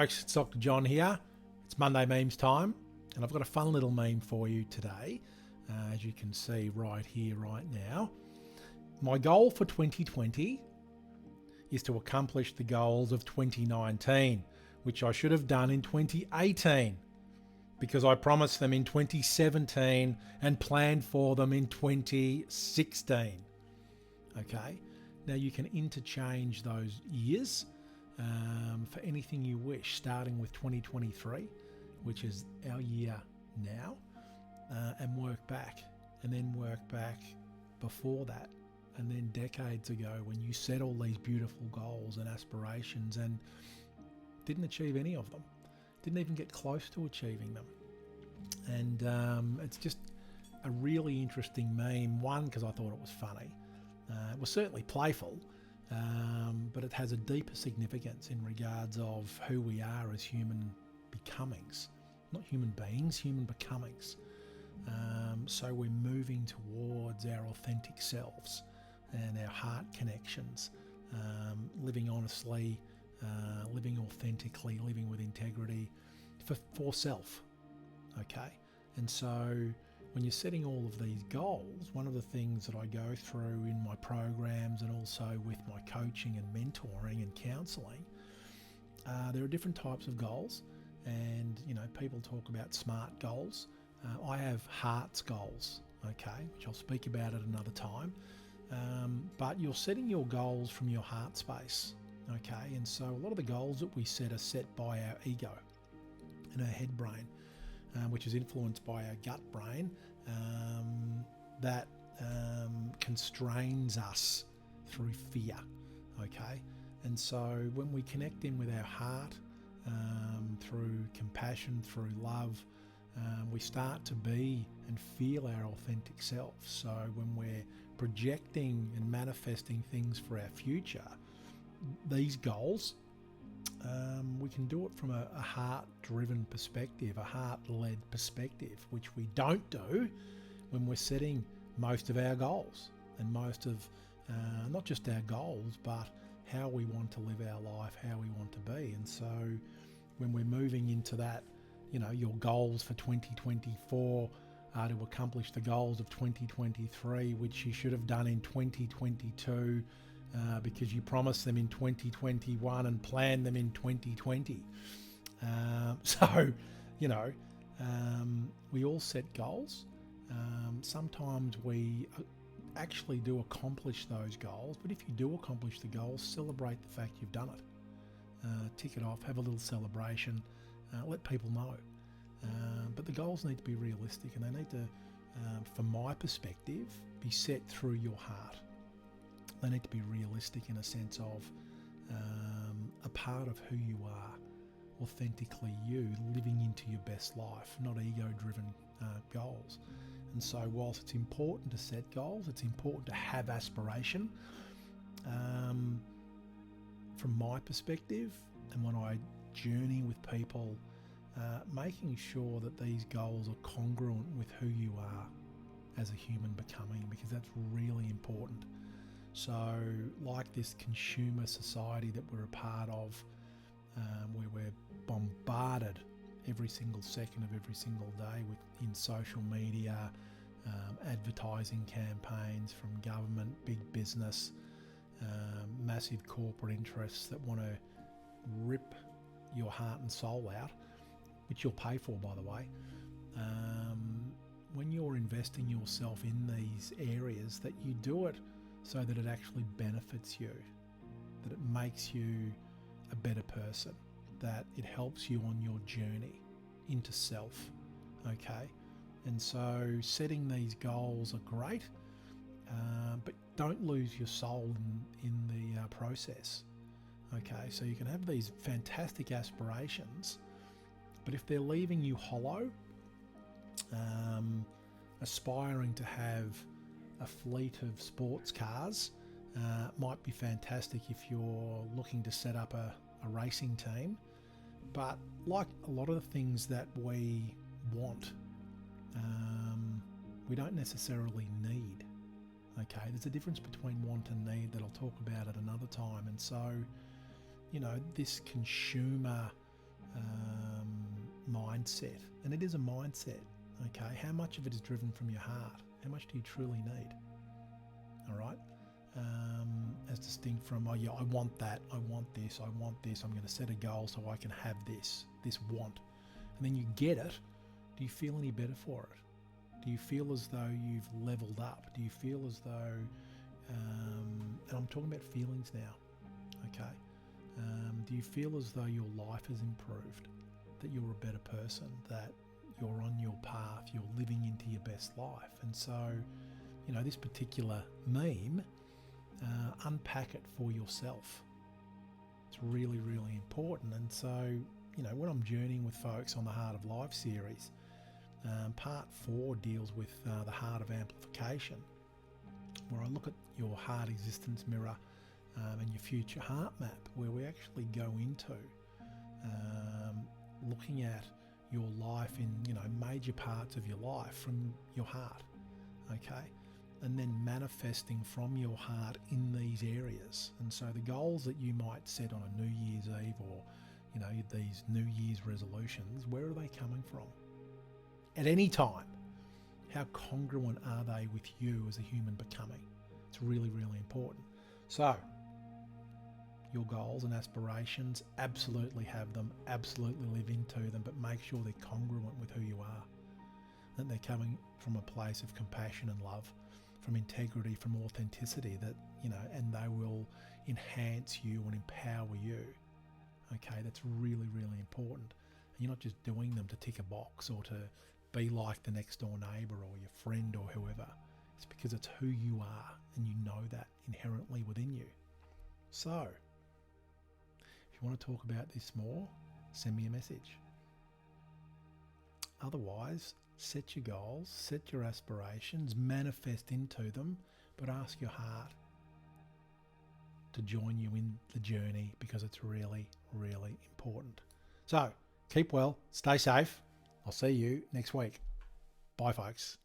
folks, it's Dr. John here. It's Monday memes time, and I've got a fun little meme for you today, as you can see right here, right now. My goal for 2020 is to accomplish the goals of 2019, which I should have done in 2018, because I promised them in 2017 and planned for them in 2016. Okay, now you can interchange those years for anything you wish, starting with 2023, which is our year now, and work back, and then work back before that, and then decades ago when you set all these beautiful goals and aspirations and didn't achieve any of them, didn't even get close to achieving them. And it's just a really interesting meme, one, because I thought it was funny. It was certainly playful, but it has a deeper significance in regards of who we are as human becomings. Not human beings, human becomings. So we're moving towards our authentic selves and our heart connections, living honestly, living authentically, living with integrity for self. Okay? And so when you're setting all of these goals, one of the things that I go through in my programs and also with my coaching and mentoring and counselling, there are different types of goals. And, you know, people talk about SMART goals. I have HEARTS goals, okay, which I'll speak about at another time. But you're setting your goals from your heart space, okay? And so a lot of the goals that we set are set by our ego and our head brain, which is influenced by our gut brain, that constrains us through fear, okay? And so when we connect in with our heart, through compassion, through love, we start to be and feel our authentic self. So when we're projecting and manifesting things for our future, these goals, we can do it from a heart-driven perspective, a heart-led perspective, which we don't do when we're setting most of our goals and most of not just our goals, but how we want to live our life, how we want to be. And so when we're moving into that, you know, your goals for 2024 are to accomplish the goals of 2023, which you should have done in 2022, because you promised them in 2021 and planned them in 2020. So, you know, we all set goals. Sometimes we actually do accomplish those goals, but if you do accomplish the goals, celebrate the fact you've done it. Tick it off, have a little celebration, let people know. But the goals need to be realistic, and they need to, from my perspective, be set through your heart. They need to be realistic in a sense of a part of who you are, authentically you, living into your best life, not ego-driven goals. And so whilst it's important to set goals, it's important to have aspiration. From my perspective, and when I journey with people, making sure that these goals are congruent with who you are as a human becoming, because that's really important. So like this consumer society that we're a part of, where we're bombarded every single second of every single day in social media, advertising campaigns from government, big business, massive corporate interests that want to rip your heart and soul out, which you'll pay for, by the way. When you're investing yourself in these areas, that you do it so that it actually benefits you, that it makes you a better person, that it helps you on your journey into self, okay? And so setting these goals are great, but don't lose your soul in the process, okay? So you can have these fantastic aspirations, but if they're leaving you hollow, aspiring to have a fleet of sports cars might be fantastic if you're looking to set up a racing team, but like a lot of the things that we want, we don't necessarily need. Okay, there's a difference between want and need that I'll talk about at another time. And so, you know, this consumer mindset. And it is a mindset, okay? How much of it is driven from your heart? How much do you truly need? All right? As distinct from, oh yeah, I want that, I want this, I'm going to set a goal so I can have this want. And then you get it. Do you feel any better for it? Do you feel as though you've leveled up? Do you feel as though, and I'm talking about feelings now, okay? Do you feel as though your life has improved, that you're a better person, that you're on your path, you're living into your best life? And so, you know, this particular meme, unpack it for yourself. It's really, really important. And so, you know, when I'm journeying with folks on the Heart of Life series, part 4 deals with the heart of amplification, where I look at your heart existence mirror and your future heart map, where we actually go into looking at your life in, you know, major parts of your life from your heart, okay? And then manifesting from your heart in these areas. And so the goals that you might set on a New Year's Eve, or, you know, these New Year's resolutions, where are they coming from? At any time, how congruent are they with you as a human becoming? It's really, really important. So, your goals and aspirations, absolutely have them, absolutely live into them, but make sure they're congruent with who you are. That they're coming from a place of compassion and love, from integrity, from authenticity, that, you know, and they will enhance you and empower you. Okay, that's really, really important. And you're not just doing them to tick a box or to be like the next door neighbour or your friend or whoever. It's because it's who you are, and you know that inherently within you. So, if you want to talk about this more, send me a message. Otherwise, set your goals, set your aspirations, manifest into them, but ask your heart to join you in the journey, because it's really, really important. So, keep well, stay safe. I'll see you next week. Bye, folks.